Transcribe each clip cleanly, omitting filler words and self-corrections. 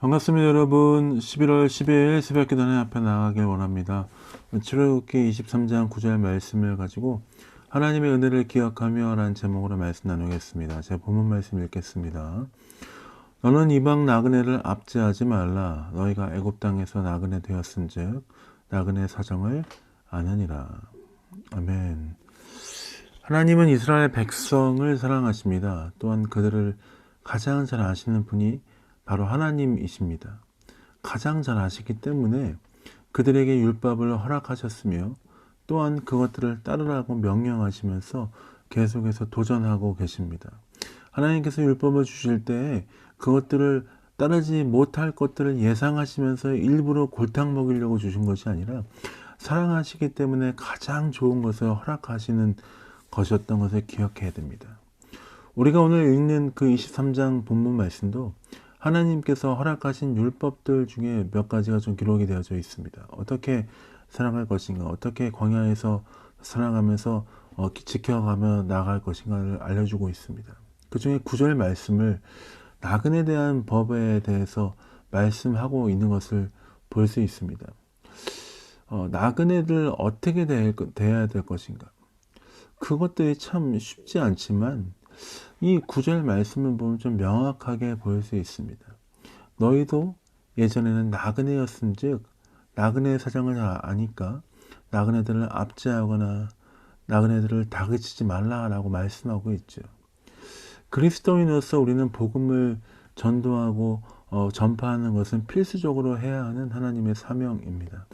반갑습니다, 여러분. 11월 10일 새벽기도회 앞에 나가길 원합니다. 출애굽기 23장 9절 말씀을 가지고 하나님의 은혜를 기억하며 라는 제목으로 말씀 나누겠습니다. 제가 본문 말씀 읽겠습니다. 너는 이방 나그네를 압제하지 말라. 너희가 애굽 땅에서 나그네 되었은즉 나그네 사정을 아느니라. 아멘. 하나님은 이스라엘 백성을 사랑하십니다. 또한 그들을 가장 잘 아시는 분이 바로 하나님이십니다. 가장 잘 아시기 때문에 그들에게 율법을 허락하셨으며 또한 그것들을 따르라고 명령하시면서 계속해서 도전하고 계십니다. 하나님께서 율법을 주실 때 그것들을 따르지 못할 것들을 예상하시면서 일부러 골탕 먹이려고 주신 것이 아니라 사랑하시기 때문에 가장 좋은 것을 허락하시는 것이었던 것을 기억해야 됩니다. 우리가 오늘 읽는 그 23장 본문 말씀도 하나님께서 허락하신 율법들 중에 몇 가지가 좀 기록이 되어져 있습니다. 어떻게 살아갈 것인가, 어떻게 광야에서 살아가면서 지켜가며 나아갈 것인가를 알려주고 있습니다. 그 중에 9절 말씀을 나그네에 대한 법에 대해서 말씀하고 있는 것을 볼 수 있습니다. 나그네들 어떻게 대해야 될 것인가, 그것들이 참 쉽지 않지만 이 9절 말씀을 보면 좀 명확하게 보일 수 있습니다. 너희도 예전에는 나그네였은즉 나그네의 사정을 다 아니까 나그네들을 압제하거나 나그네들을 다그치지 말라라고 말씀하고 있죠. 그리스도인으로서 우리는 복음을 전도하고 전파하는 것은 필수적으로 해야 하는 하나님의 사명입니다.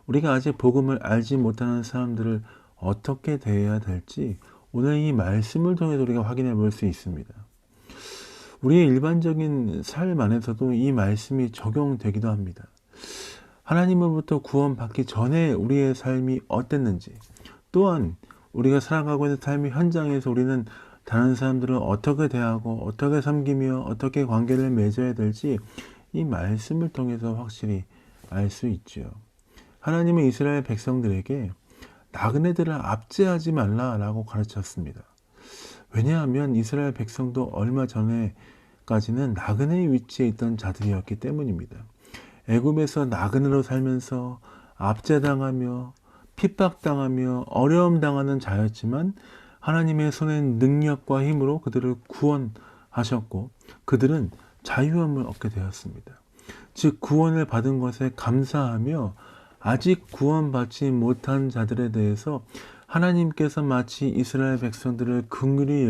우리가 아직 복음을 알지 못하는 사람들을 어떻게 대해야 될지 오늘 이 말씀을 통해서 우리가 확인해 볼 수 있습니다. 우리의 일반적인 삶 안에서도 이 말씀이 적용되기도 합니다. 하나님으로부터 구원받기 전에 우리의 삶이 어땠는지, 또한 우리가 살아가고 있는 삶의 현장에서 우리는 다른 사람들을 어떻게 대하고 어떻게 섬기며 어떻게 관계를 맺어야 될지 이 말씀을 통해서 확실히 알 수 있죠. 하나님은 이스라엘 백성들에게 나그네들을 압제하지 말라라고 가르쳤습니다. 왜냐하면 이스라엘 백성도 얼마 전에까지는 나그네의 위치에 있던 자들이었기 때문입니다. 애굽에서 나그네로 살면서 압제당하며 핍박당하며 어려움당하는 자였지만 하나님의 손의 능력과 힘으로 그들을 구원하셨고 그들은 자유함을 얻게 되었습니다. 즉 구원을 받은 것에 감사하며 아직 구원받지 못한 자들에 대해서 하나님께서 마치 이스라엘 백성들을 긍휼히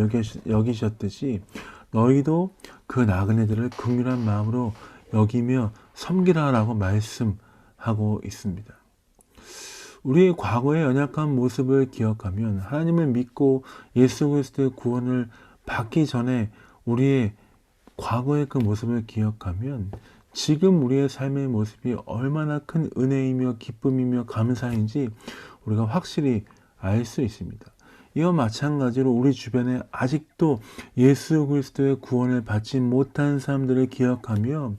여기셨듯이 너희도 그 나그네들을 긍휼한 마음으로 여기며 섬기라라고 말씀하고 있습니다. 우리의 과거의 연약한 모습을 기억하면 하나님을 믿고 예수 그리스도의 구원을 받기 전에 우리의 과거의 그 모습을 기억하면 지금 우리의 삶의 모습이 얼마나 큰 은혜이며 기쁨이며 감사인지 우리가 확실히 알 수 있습니다. 이와 마찬가지로 우리 주변에 아직도 예수 그리스도의 구원을 받지 못한 사람들을 기억하며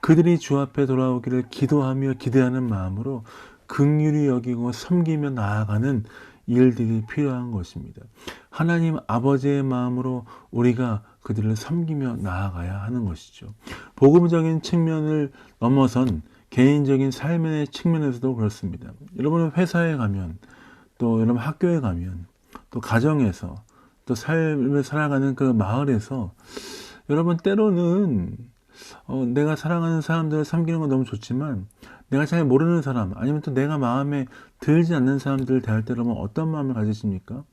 그들이 주 앞에 돌아오기를 기도하며 기대하는 마음으로 긍휼히 여기고 섬기며 나아가는 일들이 필요한 것입니다. 하나님 아버지의 마음으로 우리가 그들을 섬기며 나아가야 하는 것이죠. 복음적인 측면을 넘어선 개인적인 삶의 측면에서도 그렇습니다. 여러분은 회사에 가면, 또 여러분 학교에 가면, 또 가정에서, 또 삶을 살아가는 그 마을에서 여러분 때로는 내가 사랑하는 사람들을 섬기는 건 너무 좋지만 내가 잘 모르는 사람, 아니면 또 내가 마음에 들지 않는 사람들을 대할 때 여러분 어떤 마음을 가지십니까?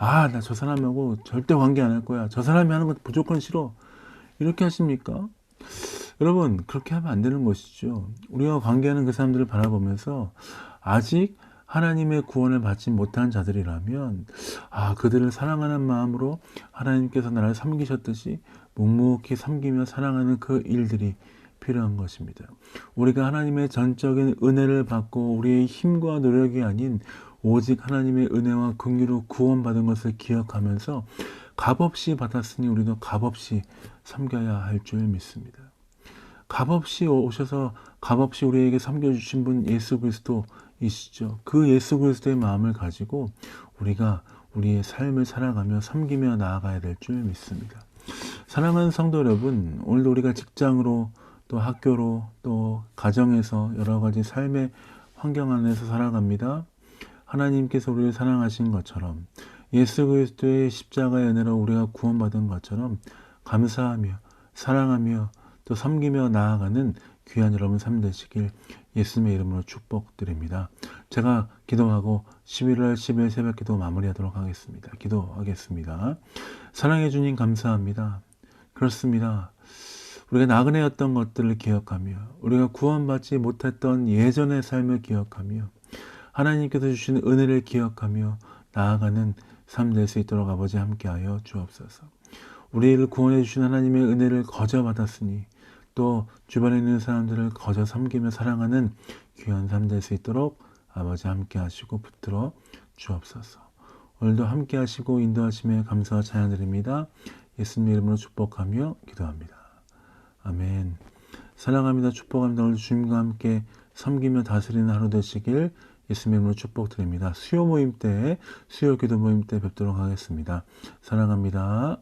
아, 나 저 사람하고 절대 관계 안 할 거야. 저 사람이 하는 것 무조건 싫어. 이렇게 하십니까? 여러분, 그렇게 하면 안 되는 것이죠. 우리가 관계하는 그 사람들을 바라보면서 아직 하나님의 구원을 받지 못한 자들이라면 그들을 사랑하는 마음으로 하나님께서 나를 섬기셨듯이 묵묵히 섬기며 사랑하는 그 일들이 필요한 것입니다. 우리가 하나님의 전적인 은혜를 받고 우리의 힘과 노력이 아닌 오직 하나님의 은혜와 긍휼로 구원받은 것을 기억하면서 값없이 받았으니 우리도 값없이 섬겨야 할 줄 믿습니다. 값없이 오셔서 값없이 우리에게 섬겨주신 분 예수 그리스도이시죠. 그 예수 그리스도의 마음을 가지고 우리가 우리의 삶을 살아가며 섬기며 나아가야 될 줄 믿습니다. 사랑하는 성도 여러분, 오늘도 우리가 직장으로 또 학교로 또 가정에서 여러 가지 삶의 환경 안에서 살아갑니다. 하나님께서 우리를 사랑하신 것처럼 예수 그리스도의 십자가의 은혜로 우리가 구원받은 것처럼 감사하며 사랑하며 또 섬기며 나아가는 귀한 여러분 삶 되시길 예수님의 이름으로 축복드립니다. 제가 기도하고 11월 10일 새벽 기도 마무리하도록 하겠습니다. 기도하겠습니다. 사랑해 주님 감사합니다. 그렇습니다. 우리가 나그네였던 것들을 기억하며 우리가 구원받지 못했던 예전의 삶을 기억하며 하나님께서 주신 은혜를 기억하며 나아가는 삶 될 수 있도록 아버지 함께하여 주옵소서. 우리를 구원해 주신 하나님의 은혜를 거저 받았으니 또 주변에 있는 사람들을 거저 섬기며 사랑하는 귀한 삶 될 수 있도록 아버지 함께하시고 붙들어 주옵소서. 오늘도 함께하시고 인도하심에 감사와 찬양 드립니다. 예수님 이름으로 축복하며 기도합니다. 아멘. 사랑합니다. 축복합니다. 오늘 주님과 함께 섬기며 다스리는 하루 되시길 예수님 이름으로 축복드립니다. 수요 기도 모임 때 뵙도록 하겠습니다. 사랑합니다.